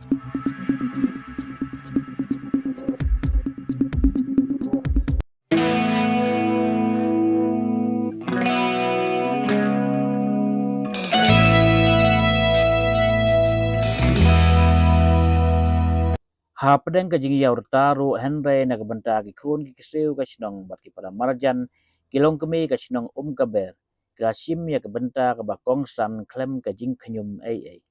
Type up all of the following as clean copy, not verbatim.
Ha pedang ka jing yaur taru Henry na kabanta ki kun ki kiseu ka sinong bat ki pada marjan kilong kemi ka sinong kaber grasim ya kabanta ka bakong san klem ka jing kanyum ai.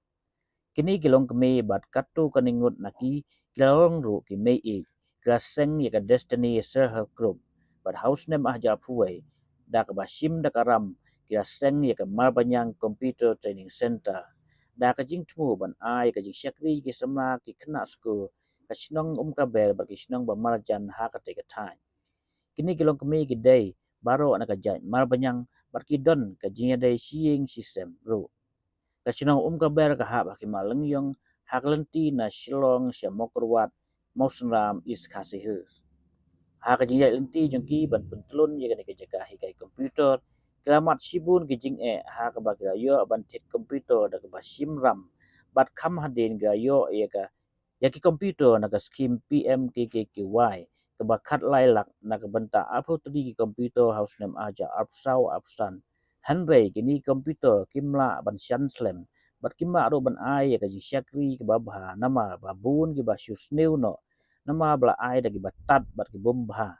Kini kilong kemi bat katu kaningut naki kilong ru ki mei graseng ya ka destiny self help group bat house name ahja puai da ka basim da karam graseng ya ka marbanyang computer training center da ka jing tmu ban ai ka jing syakri ki sama ki kena school kasinong kaber bagi sinong bamarjan ha ka te ka thai kini kilong kemi ki day baro anak jai marbanyang barki don ka jing day seeing system ru kasinong kaber ka ha baki malengyong haklenti na shillong sya mokrwat mosram is kasihus ha ka jing lenti jongki ban pentlun ye ka jaga hikai komputer kelamat sibun ki jing ha ka bagi yo ban tit komputer da ka basim ram bat kham hadin ga yo ye ka yaki komputer naga skim PMKKKY kebakat lailak naga benta apu tadi ki komputer house name aja apsau apsan Henry kini komputer kimla ban shan slem bat kimla ro ban ai ka ji syakri ke babha nama babun ki basyus new no nama bla ai da ki batat bat ki bomba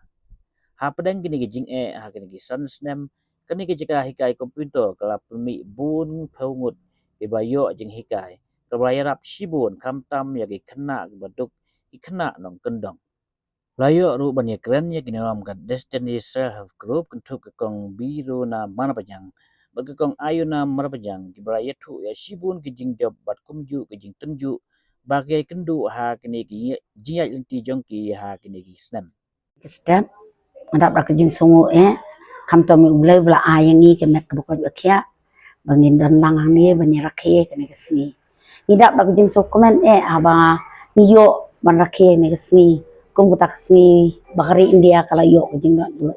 ha pedang kini ki jing ha kini ki san snem kini ki jika hikai komputer kala pemi bun phungut ki bayo jing hikai kabayarap sibun kamtam yagi kena baduk ikena nong kendong layo ru banya keren ya kini ram kat destiny self group kentuk kong biru na mana pajang bagi kong ayu na mana pajang kibaraya tu ya sibun kijing job bat kumju kijing tunju bagai kendu ha kini ki jiyai lenti jongki ha kini ki snem step ngadap rak jing songo kam to mi ulai bla ayangi ke mek ko bakya bangin dan lang ni banya rakhe ke sni nidap rak jing so komen aba niyo ban rakhe ne sni kum kutak sni bakari India kala yo jing na du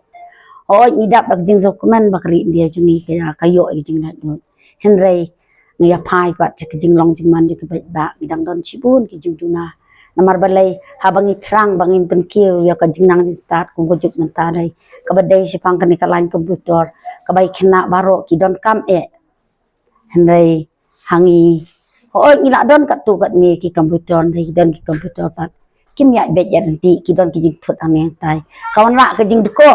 oh nidap rak jing so komen bakari India jungi ke kayo jing na du Henry ngia pai pat jing long jing man jing ba idang don sibun ki jing duna namar balai habangi trang bangin penkil ya ka jingnang di start kum kujuk mentadai kabadai sipang kani kalain komputer kabai kena baro ki don kam Henry hangi oh ngila don kat tu kat ni ki komputer ni don ki komputer pat kim ya bet ya nanti ki don ki jing thut ang tai kawan ra ka jing deko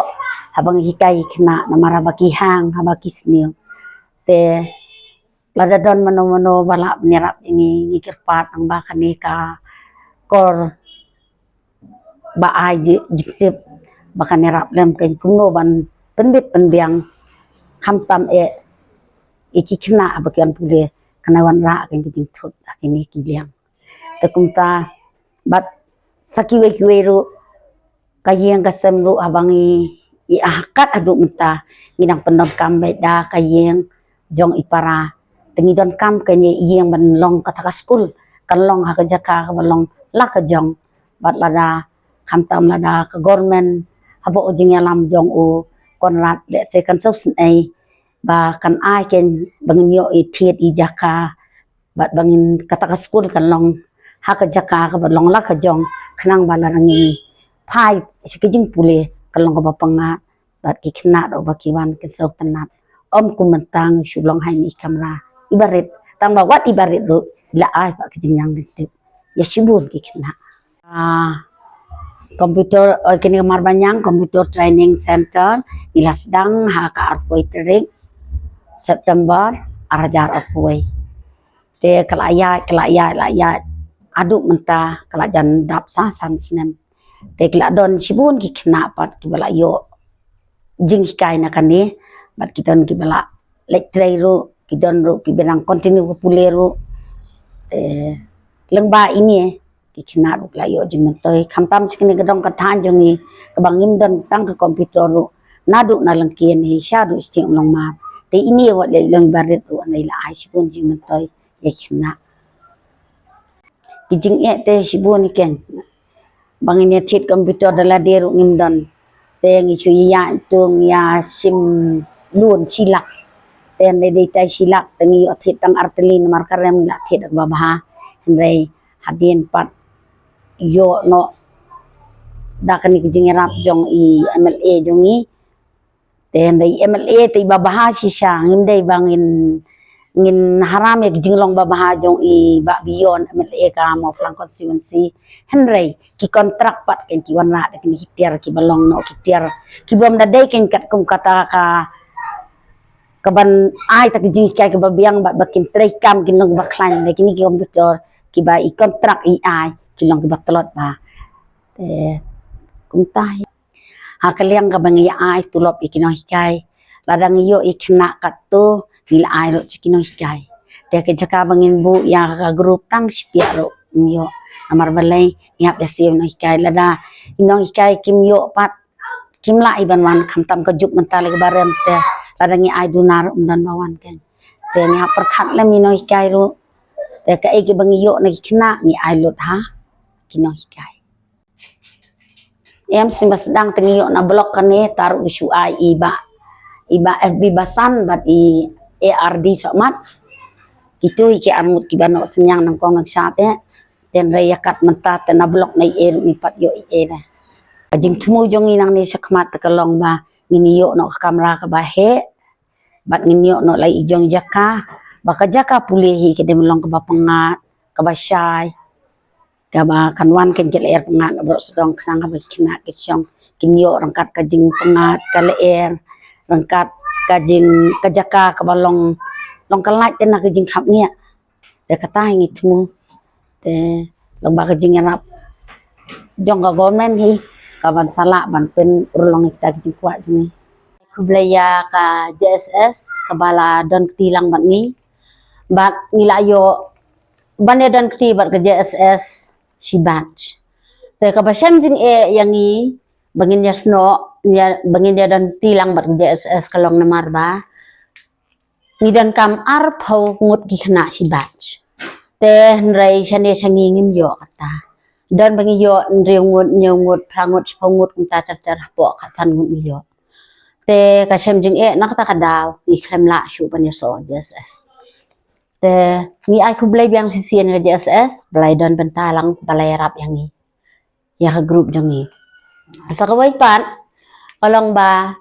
habang hikai kena namara baki hang habaki snil te lada don mano balap nyerap ini ngikir pat ang bakani ka kor ba ai jiktip bakan nerap lem ken kuno ban penbit penbiang kamtam iki kena bagian pule kenawan ra ken kijing thut akini kiliang tekumta bat sakiwe kiweru kayeng kasemru abangi I akat adu menta minang pendon kam da kayeng jong ipara tengidon kam kenye iyeng ban long kataka school kan long hakajaka ka balong la ka jong bat lada kamtam lada ka government habo ujing alam jong u konrat le se kan so ai ba kan ai ken bangin yo thiet I jaka bat bangin kataka school kan long hakajaka ka balong la ka jong khnang bala ngi pai sikijing pule kan long ka bapanga bat ki khna do bakiwan ke so tanat om kumantang shulong hai ni kamera ibarit tang ba wat ibarit ro la ai pa kijing yang dit ya sibun ki khna komputer kini kamar banyang komputer training center ila sedang ha ka arpoi terik September arajar arpoi te kelaya aduk mentah kelajan dap sa san snem te keladon sibun ki khna pat ki bala yo jing kai na kani bat kidon ki bala lecture ro kidon ro ki benang continue ko pulero lengba ini ki khna ro la yo jing mentoi khamtam chikni gedong ka than jongi ka bangim don tang ka computer ro nadu na langkien hi shadu sting long ma te ini wa le long barit ro nei la ai sibun jing mentoi ye khna kijing te sibun ken bangin ya thit computer dala deru ngimdan te ngi chu ya tung ya sim lun silak ten de tai silak tengi thit tang artelin markarem la thit ba ba Henry hadin pat yo no da kan ki jing rap jong i MLA jong i ten dai MLA te babaha si sya ngim dai bangin ngin haram ya jing long babaha jong i ba bion MLA ka mo flang constituency henry ki kontrak pat ken ki wana de ki tiar ki balong no ki tiar ki bom da dai ken kat kum kata ka kaban ai tak jing kai ka babiang ba bakin trai kam kin long ba klan de kini ki komputer ki ba i kontrak i ai ki long ki ba telot ba te kum tai ha kaliang ka bangi ai tulop ikino hikai ladang iyo ikna kat tu nila ai ro cikino hikai te ke jaka bangin bu ya ka grup tang spia ro yo amar balai ya besim no hikai lada ino hikai kim yo pat kim la iban wan khantam ka juk mentale ke barem te ladang ai dunar dan bawan ken te ni ha perkhat le mino hikai ro te ka ke bangi yo na kina ni ai lot ha kino hikai em simbas sedang tengiyo na blok kane taruh isu ai iba FB basan bat i ARD somat itu iki armut ki bano senyang nang kong nang sape ten rayakat mentat na blok nai ni pat yo na ajing tumu jongi nang ni sakmat kalong ba nginiyo no kamera ka bahe bat nginiyo no lai ijong jaka baka jaka pulihi ke demlong ka bapengat ka basyai kaba kanwan ken kel er pengat bro sedong kang ka kena kisyong kinyo rangkat kajing pengat kale er rangkat kajing kajaka kabalong long kalait ten kajing khap nia de kata ngi tumu te long ba kajing rap jong ka government hi kaban sala ban pen urlong kita kajing kwa jini kublaya ka JSS kabala don tilang bat ni bat nilayo bane dan kti bat ke JSS Sibat. Te kabasam jing yang i bangin yasno ya bangin dia dan tilang bar JSS kalong namar ba. Ni dan kam ar phau ngut ki khna sibat. Te nrai chane changi ngim yo kata. Dan bangin yo nri ngut ngut prangut phongut kunta tar po khasan ngut yo. Te kasam jing nak ta kadaw ni khlem la shu ban yaso JSS. Te ni ai ku blai biang sisian ke JSS blai don bentalang balai rap yang ni ya ke grup jangi sakawai pan kalong ba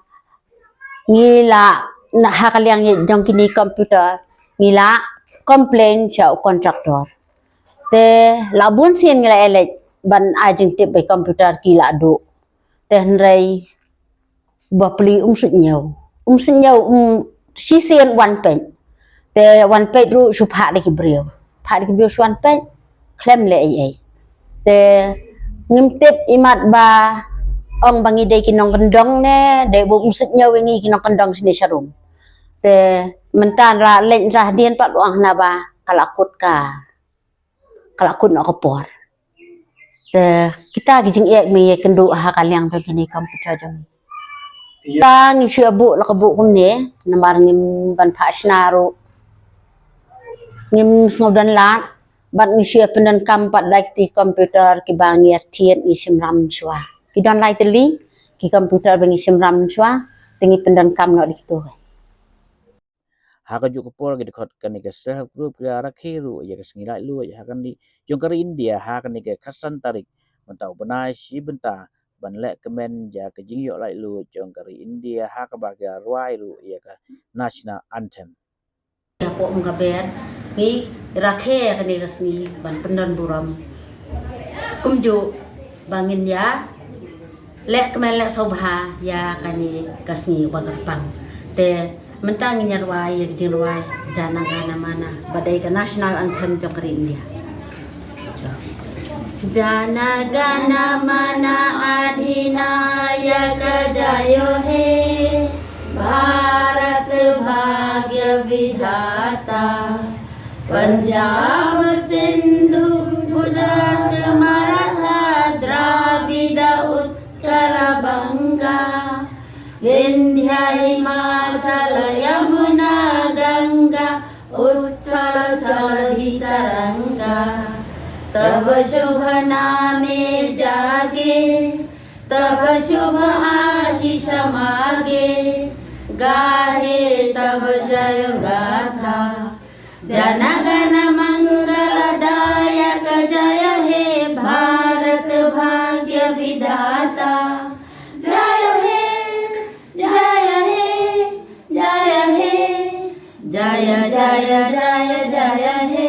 ngila na hakaliang ni jong kini komputer ngila komplain chau kontraktor te labun sien ngila elek ban ajeng tip by komputer kila do te nrai bapli sut nyau sisian one pen te one page ru su pha de ki brio one page klem le ai te ngim tip imat ba ong bangi de kinong kendong ne de bu usut nyau ngi kinong kendong sini sarum te mentan ra len ra dien pat luang na ba kalakut no kopor te kita gijing ek me kendu ha kaliang pe kini komputer jong ta ngi syabu la kebu kumne nambar ngim ban pha snaru ngim sngodan lat bat ngisia penen kam pat dak ti komputer ki bangi thien i simram chwa ki don lai teli ki komputer bangi simram chwa tingi penden kam no dikto haka juk por ke dikot kan ke self group ya rakhiru ya ke sngilai lu ya kan di jong kari India ha kan ke khasan tarik mentau benai si benta ban le kemen ja ke jingyo lai lu jong kari India ha ka ba ga ruai lu ya ka national anthem po ngaber ni rakhe kani kasni ban pendan buram kumju bangin ya lek kemen lek sobha ya kani kasni bagarpang te mentang nyarwai ya jirwai jana gana mana badai ka national anthem jokri India jana gana mana adhinayaka jayo he Bharat भाग्य विधाता पंजाब सिंधु गुजरात मराठा द्राविड उत्कल बंगा विंध्य हिमाचल यमुना गंगा उच्छल चलहि तरंगा तब शुभ नामे जागे तब शुभ आशीष मागे गाहे तब जय गाथा जनगण मंगलदायक जय विधाता जय हे जय हे जय हे जय जय जय जय हे